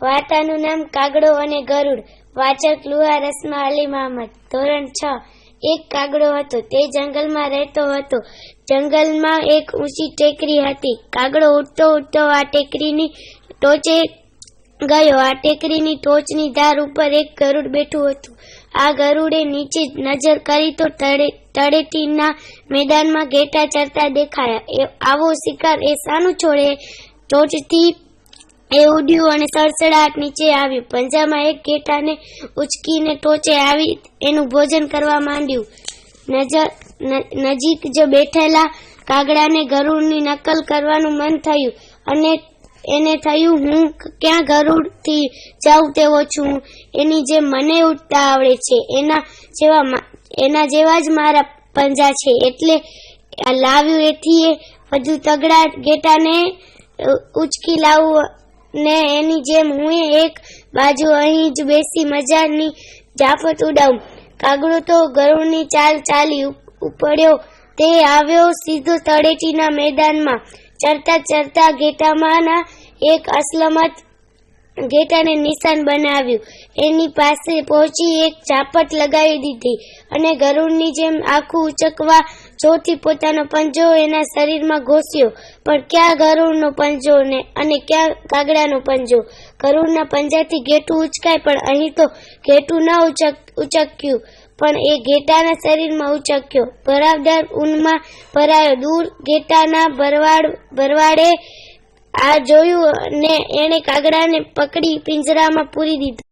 વાર્તાનું નામ કાગડો અને ગરુડ. વાચક લુહાર રસ્મા અલી મહમદ. ધોરણ 6. એક કાગડો હતો. તે જંગલમાં રહેતો હતો. જંગલમાં એક ઊંચી ટેકરી હતી. કાગડો ઉડતો ઉડતો આ ટેકરીની ટોચે ગયો. આ ટેકરીની ટોચની ધાર ઉપર એક ગરુડ બેઠું હતું. આ ગરુડે નીચે નજર કરી તો તળેટીના મેદાનમાં ઘેટા ચરતા દેખાયા. આવો શિકાર એ સાનું છોડે. ટોચથી એ ઉડ્યું અને સડસડાટ નીચે આવ્યું. પંજામાં એક ઘેટાને ઉચકીને ટોચે આવી એનું ભોજન કરવા માંડ્યું. નજીક જ બેઠેલા કાગડાને ગરુડની નકલ કરવાનું મન થયું અને એને થયું, હું ક્યાં ગરુડથી જાઉં તેવો છું. એની જેમ મને ઉડતા આવડે છે. એના જેવા જ મારા પંજા છે. એટલે લાવ્યું. એથી વધુ તગડા ઘેટાને ઉચકી લાવું ને એની જેમ હું એક બાજુ અહીં જ બેસી મજાની જાફત ઉડાવું. કાગડો તો ગરુડની ચાલ ચાલી ઉપડ્યો. તે આવ્યો સીધો તળેટીના મેદાનમાં. ચરતા ચરતા ઘેટામાંના એક અસલમત ઘેટાને નિશાન બનાવ્યું. એની પાસે પહોંચી એક ઝાપટ લગાવી દીધી અને ગરુડની જેમ આખું ઉચકવા જોરથી પોતાનો પંજો એના શરીરમાં ઘોસ્યો. પણ ક્યાં ગરુડનો પંજો અને ક્યાં કાગડાનો પંજો? ગરુડના પંજાથી ઘેટું ઉચકાય, પણ અહીં તો ઘેટું ન ઉચક્યું, પણ એ ઘેટાના શરીરમાં ઉચક્યો. ભરાવદાર ઊનમાં ભરાયો. દૂર ઘેટાના ભરવાડે આ જોયું ને એણે કાગડાને પકડી પિંજરામાં પૂરી દીધો.